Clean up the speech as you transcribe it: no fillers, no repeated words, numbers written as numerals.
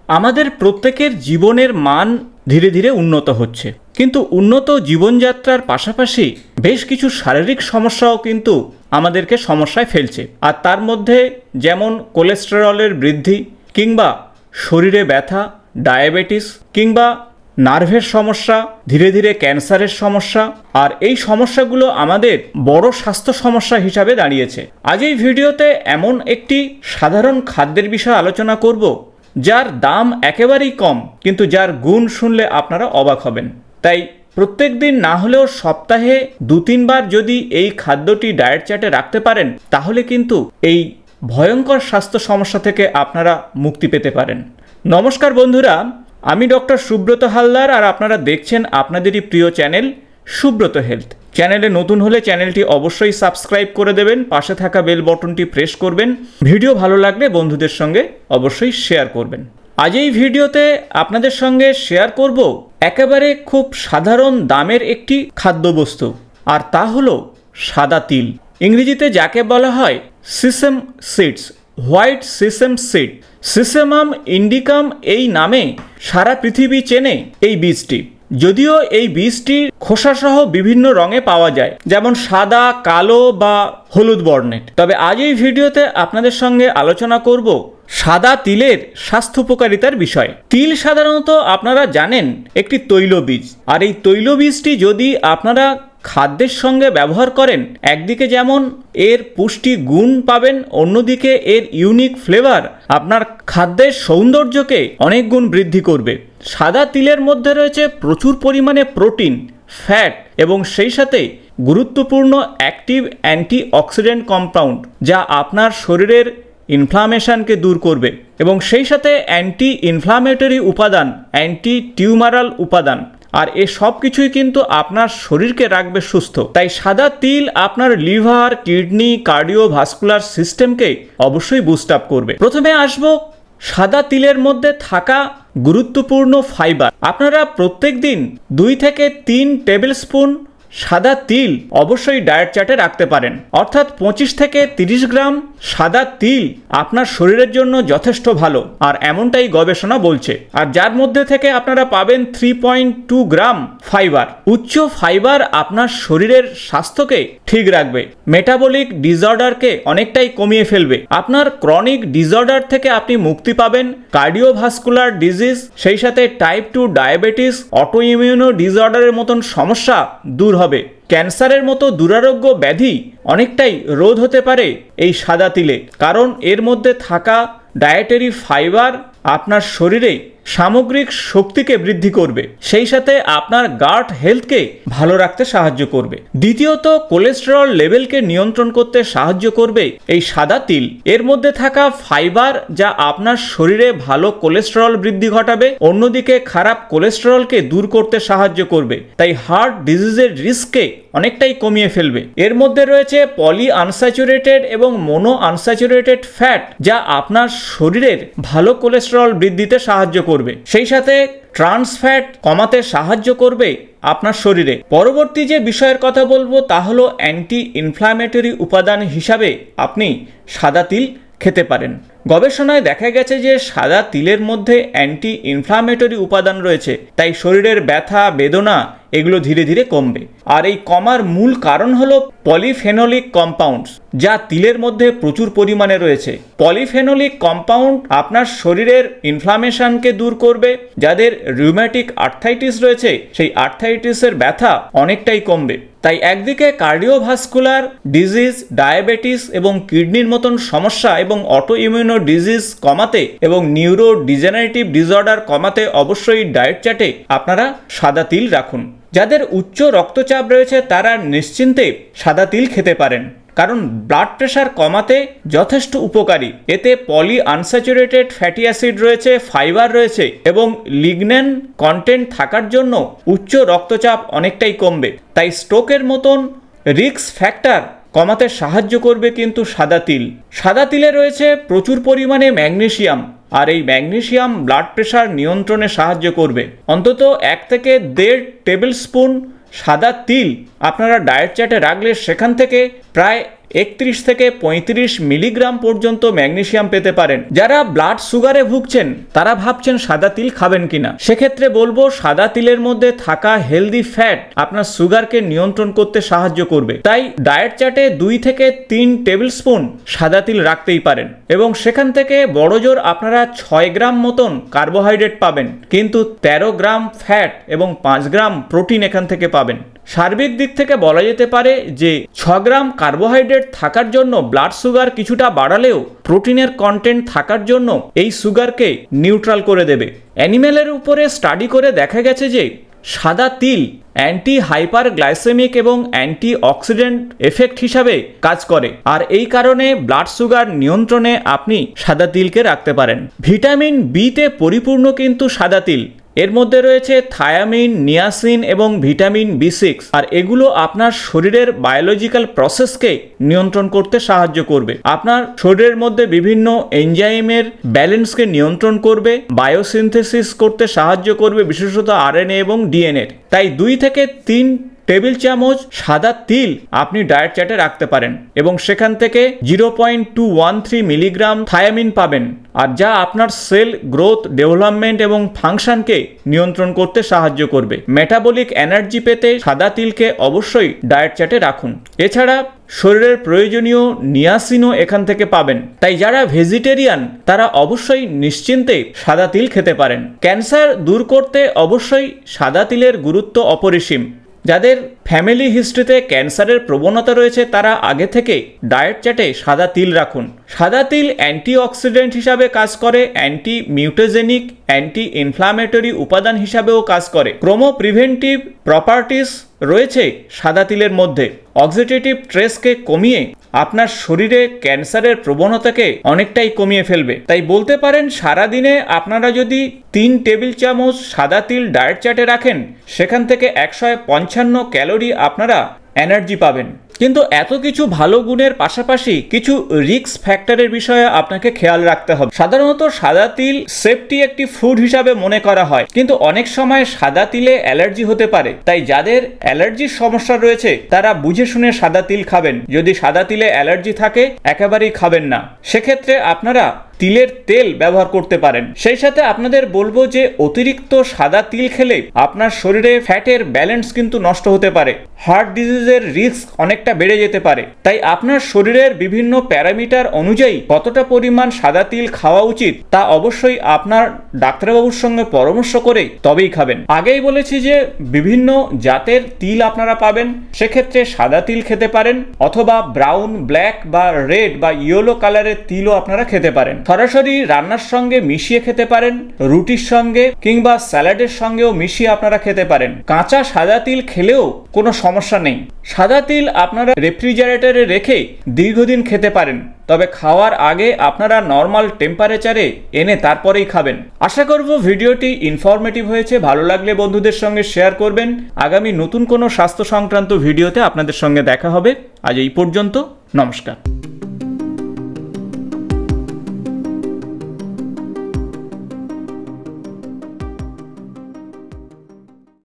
আমাদের প্রত্যেকের জীবনের মান ধীরে ধীরে উন্নত হচ্ছে, কিন্তু উন্নত জীবনযাত্রার পাশাপাশি বেশ কিছু শারীরিক সমস্যাও কিন্তু আমাদেরকে সমস্যায় ফেলছে। আর তার মধ্যে যেমন কোলেস্টেরলের বৃদ্ধি, কিংবা শরীরে ব্যথা, ডায়াবেটিস, কিংবা নার্ভের সমস্যা, ধীরে ধীরে ক্যান্সারের সমস্যা। আর এই সমস্যাগুলো আমাদের বড় স্বাস্থ্য সমস্যা হিসাবে দাঁড়িয়েছে। আজ এই ভিডিওতে এমন একটি সাধারণ খাদ্যের বিষয়ে আলোচনা করব যার দাম একেবারেই কম, কিন্তু যার গুণ শুনলে আপনারা অবাক হবেন। তাই প্রত্যেক দিন না হলেও সপ্তাহে 2-3 বার যদি এই খাদ্যটি ডায়েট চার্টে রাখতে পারেন, তাহলে কিন্তু এই ভয়ঙ্কর স্বাস্থ্য সমস্যা থেকে আপনারা মুক্তি পেতে পারেন। নমস্কার বন্ধুরা, আমি ডক্টর সুব্রত হালদার, আর আপনারা দেখছেন আপনাদেরই প্রিয় চ্যানেল সুব্রত হেলথ। চ্যানেলে নতুন হলে চ্যানেলটি অবশ্যই সাবস্ক্রাইব করে দেবেন, পাশে থাকা বেল বটনটি প্রেস করবেন। ভিডিও ভালো লাগলে বন্ধুদের সঙ্গে অবশ্যই শেয়ার করবেন। আজ এই ভিডিওতে আপনাদের সঙ্গে শেয়ার করব একেবারে খুব সাধারণ দামের একটি খাদ্যবস্তু, আর তা হলো সাদা তিল। ইংরেজিতে যাকে বলা হয় sesame seeds, white sesame seed. সিসেমাম ইন্ডিকাম এই নামে সারা পৃথিবী চেনে এই বীজটি। যদিও এই বীজটি খোসাসহ বিভিন্ন রঙে পাওয়া যায়, যেমন সাদা, কালো বা হলুদ বর্ণের। তবে আজ এই ভিডিওতে আপনাদের সঙ্গে আলোচনা করব সাদা তিলের স্বাস্থ্য উপকারিতার বিষয়ে। তিল সাধারণত আপনারা জানেন একটি তৈলবীজ, আর এই তৈলবীজটি যদি আপনারা খাদ্যের সঙ্গে ব্যবহার করেন, একদিকে যেমন এর পুষ্টি গুণ পাবেন, অন্যদিকে এর ইউনিক ফ্লেভার আপনার খাদ্যের সৌন্দর্যকে অনেক গুণ বৃদ্ধি করবে। সাদা তিলের মধ্যে রয়েছে প্রচুর পরিমাণে প্রোটিন, ফ্যাট এবং সেই সাথে গুরুত্বপূর্ণ অ্যাক্টিভ অ্যান্টিঅক্সিডেন্ট কম্পাউন্ড, যা আপনার শরীরের ইনফ্লামেশনকে দূর করবে, এবং সেই সাথে অ্যান্টি ইনফ্লামেটরি উপাদান, অ্যান্টি টিউমারাল উপাদান। আর এ সব কিছুই কিন্তু আপনার শরীরকে রাখবে সুস্থ। তাই সাদা তিল আপনার লিভার, কিডনি, কার্ডিওভাস্কুলার সিস্টেমকে অবশ্যই বুস্ট আপ করবে। প্রথমে আসবো সাদা তিলের মধ্যে থাকা গুরুত্বপূর্ণ ফাইবার। আপনারা প্রত্যেক দিন 2 থেকে 3 টেবিল স্পুন সাদা তিল অবশ্যই ডায়েট চার্টে রাখতে পারেন। অর্থাৎ 25 থেকে 30 গ্রাম সাদা তিল আপনার শরীরের জন্য যথেষ্ট ভালো, আর এমনটাই গবেষণা বলছে। আর যার মধ্যে থেকে আপনারা পাবেন 3.2 গ্রাম ফাইবার। উচ্চ ফাইবার আপনার শরীরের স্বাস্থ্যকে ঠিক রাখবে, মেটাবলিক ডিসঅর্ডারকে অনেকটাই কমিয়ে ফেলবে। আপনার ক্রনিক ডিসঅর্ডার থেকে আপনি মুক্তি পাবেন, কার্ডিওভাস্কুলার ডিজিজ, সেই সাথে টাইপ 2 ডায়াবেটিস, অটো ইমিউনো ডিসঅর্ডারের মতন সমস্যা দূর হবে। ক্যান্সারের মতো দুরারোগ্য ব্যাধি অনেকটাই রোধ হতে পারে এই সাদা তিলে, কারণ এর মধ্যে থাকা ডায়েটারি ফাইবার আপনার শরীরে সামগ্রিক শক্তিকে বৃদ্ধি করবে, সেই সাথে আপনার গাট হেলথকে ভালো রাখতে সাহায্য করবে। দ্বিতীয়ত, কোলেস্টেরল লেভেলকে নিয়ন্ত্রণ করতে সাহায্য করবে এই সাদা তিল। এর মধ্যে থাকা ফাইবার যা আপনার শরীরে ভালো কোলেস্টেরল বৃদ্ধি ঘটাবে, অন্যদিকে খারাপ কোলেস্টেরলকে দূর করতে সাহায্য করবে, তাই হার্ট ডিজিজের রিস্ককে অনেকটাই কমিয়ে ফেলবে। এর মধ্যে রয়েছে পলি আনস্যাচুরেটেড এবং মোনো আনস্যাচুরেটেড ফ্যাট, যা আপনার শরীরের ভালো কোলেস্টেরল বৃদ্ধিতে সাহায্য করবে, সেই সাথে ট্রান্স ফ্যাট কমাতে সাহায্য করবে আপনার শরীরে। পরবর্তী যে বিষয়ের কথা বলবো তা হলো অ্যান্টি ইনফ্ল্যামেটরি উপাদান হিসাবে আপনি সাদা তিল খেতে পারেন। গবেষণায় দেখা গেছে যে সাদা তিলের মধ্যে অ্যান্টি ইনফ্ল্যামেটরি উপাদান রয়েছে, তাই শরীরের ব্যথা, বেদনা এগুলো ধীরে ধীরে কমবে। আর এই কমার মূল কারণ হলো পলিফেনোলিক কম্পাউন্ডস, যা তিলের মধ্যে প্রচুর পরিমাণে রয়েছে। পলিফেনোলিক কম্পাউন্ড আপনার শরীরের ইনফ্লামেশনকে দূর করবে। যাদের রিউম্যাটিক আর্থ্রাইটিস রয়েছে, সেই আর্থ্রাইটিসের ব্যথা অনেকটাই কমবে। তাই একদিকে কার্ডিওভাস্কুলার ডিজিজ, ডায়াবেটিস এবং কিডনির মতন সমস্যা এবং অটো ইমিউনো ডিজিজ কমাতে এবং নিউরো ডিজেনারেটিভ ডিসঅর্ডার কমাতে অবশ্যই ডায়েট চার্টে আপনারা সাদা তিল রাখুন। যাদের উচ্চ রক্তচাপ রয়েছে তারা নিশ্চিন্তে সাদা তিল খেতে পারেন, কারণ ব্লাড প্রেশার কমাতে যথেষ্ট উপকারী। এতে পলি আনস্যাচুরেটেড ফ্যাটি অ্যাসিড রয়েছে, ফাইবার রয়েছে এবং লিগন্যান কন্টেন্ট থাকার জন্য উচ্চ রক্তচাপ অনেকটাই কমবে। তাই স্ট্রোকের মতন রিস্ক ফ্যাক্টর কমাতে সাহায্য করবে কিন্তু সাদা তিল। সাদা তিলে রয়েছে প্রচুর পরিমাণে ম্যাগনেসিয়াম, আর এই ম্যাগনেসিয়াম ব্লাড প্রেশার নিয়ন্ত্রণে সাহায্য করবে। অন্তত 1 থেকে 1.5 টেবিল স্পুন সাদা তিল আপনারা ডায়েট চার্টে রাখলে সেখান থেকে প্রায় 31 থেকে 35 মিলিগ্রাম পর্যন্ত ম্যাগনেসিয়াম পেতে পারেন। যারা ব্লাড সুগারে ভুগছেন তারা ভাবছেন সাদা তিল খাবেন কিনা, সেক্ষেত্রে বলবো সাদা তিলের মধ্যে থাকা হেলদি ফ্যাট আপনার সুগারকে নিয়ন্ত্রণ করতে সাহায্য করবে। তাই ডায়েট চার্টে 2 থেকে 3 টেবিল স্পুন সাদা তিল রাখতেই পারেন এবং সেখান থেকে বড়জোর আপনারা 6 গ্রাম মতন কার্বোহাইড্রেট পাবেন, কিন্তু 13 গ্রাম ফ্যাট এবং 5 গ্রাম প্রোটিন এখান থেকে পাবেন। সার্বিক দিক থেকে বলা যেতে পারে যে 6 গ্রাম কার্বোহাইড্রেট থাকার জন্য ব্লাড সুগার কিছুটা বাড়ালেও প্রোটিনের কন্টেন্ট থাকার জন্য এই সুগারকে নিউট্রাল করে দেবে। অ্যানিমেলের উপরে স্টাডি করে দেখা গেছে যে সাদা তিল অ্যান্টি হাইপার গ্লাইসেমিক এবং অ্যান্টি অক্সিডেন্ট এফেক্ট হিসাবে কাজ করে, আর এই কারণে ব্লাড সুগার নিয়ন্ত্রণে আপনি সাদা তিলকে রাখতে পারেন। ভিটামিন বিতে পরিপূর্ণ কিন্তু সাদা তিল। এর মধ্যে রয়েছে থায়ামিন, নিয়াসিন এবং ভিটামিন বি6, আর এগুলো আপনার শরীরের বায়োলজিক্যাল প্রসেসকে নিয়ন্ত্রণ করতে সাহায্য করবে। আপনার শরীরের মধ্যে বিভিন্ন এনজাইমের ব্যালেন্সকে নিয়ন্ত্রণ করবে, বায়োসিনথেসিস করতে সাহায্য করবে, বিশেষত আরএনএ এবং ডিএনএ। তাই 2 থেকে 3 টেবিল চামচ সাদা তিল আপনি ডায়েট চার্টে রাখতে পারেন এবং সেখান থেকে 0.213 মিলিগ্রাম থায়ামিন পাবেন, আর যা আপনার সেল গ্রোথ, ডেভেলপমেন্ট এবং ফাংশনকে নিয়ন্ত্রণ করতে সাহায্য করবে। মেটাবলিক এনার্জি পেতে সাদা তিলকে অবশ্যই ডায়েট চার্টে রাখুন। এছাড়া শরীরের প্রয়োজনীয় নিয়াসিনও এখান থেকে পাবেন। তাই যারা ভেজিটেরিয়ান তারা অবশ্যই নিশ্চিন্তে সাদা তিল খেতে পারেন। ক্যান্সার দূর করতে অবশ্যই সাদা তিলের গুরুত্ব অপরিসীম। যাদের ফ্যামিলি হিস্ট্রিতে ক্যান্সারের প্রবণতা রয়েছে তারা আগে থেকে ডায়েট চার্টে সাদা তিল রাখুন। সাদা তিল অ্যান্টিঅক্সিডেন্ট হিসাবে কাজ করে, অ্যান্টি মিউটেজেনিক, অ্যান্টি ইনফ্লামেটরি উপাদান হিসাবেও কাজ করে। ক্রোমো প্রিভেন্টিভ প্রপার্টিস রয়েছে সাদা তিলের মধ্যে। অক্সিডেটিভ স্ট্রেসকে কমিয়ে আপনার শরীরে ক্যান্সারের প্রবণতাকে অনেকটাই কমিয়ে ফেলবে। তাই বলতে পারেন সারাদিনে আপনারা যদি 3 টেবিল চামচ সাদা তিল ডায়েট চার্টে রাখেন সেখান থেকে 155 ক্যালোরি আপনারা এনার্জি পাবেন। কিন্তু এত কিছু ভালো গুণের পাশাপাশি কিছু রিস্ক ফ্যাক্টরের বিষয়ে আপনাকে খেয়াল রাখতে হবে। সাধারণত সাদা তিল সেফটি একটি ফুড হিসাবে মনে করা হয়, কিন্তু অনেক সময় সাদা তিলে অ্যালার্জি হতে পারে। তাই যাদের অ্যালার্জির সমস্যা রয়েছে তারা বুঝে শুনে সাদা তিল খাবেন। যদি সাদা তিলে অ্যালার্জি থাকে একেবারেই খাবেন না, সেক্ষেত্রে আপনারা তিলের তেল ব্যবহার করতে পারেন। সেই সাথে আপনাদের বলবো যে অতিরিক্ত সাদা তিল খেলে আপনার শরীরে ফ্যাটের ব্যালেন্স কিন্তু নষ্ট হতে পারে, হার্ট ডিজিজের রিস্ক অনেকটা বেড়ে যেতে পারে। তাই আপনার শরীরের বিভিন্ন প্যারামিটার অনুযায়ী কতটা পরিমাণ সাদা তিল খাওয়া উচিত তা অবশ্যই আপনার ডাক্তারবাবুর সঙ্গে পরামর্শ করে তবেই খাবেন। আগেই বলেছি যে বিভিন্ন জাতের তিল আপনারা পাবেন, সেক্ষেত্রে সাদা তিল খেতে পারেন অথবা ব্রাউন, ব্ল্যাক বা রেড বা ইয়েলো কালারের তিলও আপনারা খেতে পারেন। সরাসরি রান্নার সঙ্গে মিশিয়ে খেতে পারেন, রুটির সঙ্গে কিংবা স্যালাডের সঙ্গেও মিশিয়ে আপনারা খেতে পারেন। কাঁচা সাদা তিল খেলেও কোনো সমস্যা নেই। সাদা তিল আপনারা রেফ্রিজারেটরে রেখে দীর্ঘদিন খেতে পারেন, তবে খাওয়ার আগে আপনারা নর্মাল টেম্পারেচারে এনে তারপরেই খাবেন। আশা করব ভিডিওটি ইনফরমেটিভ হয়েছে। ভালো লাগলে বন্ধুদের সঙ্গে শেয়ার করবেন। আগামী নতুন কোনো স্বাস্থ্য সংক্রান্ত ভিডিওতে আপনাদের সঙ্গে দেখা হবে। আজ এই পর্যন্ত, নমস্কার।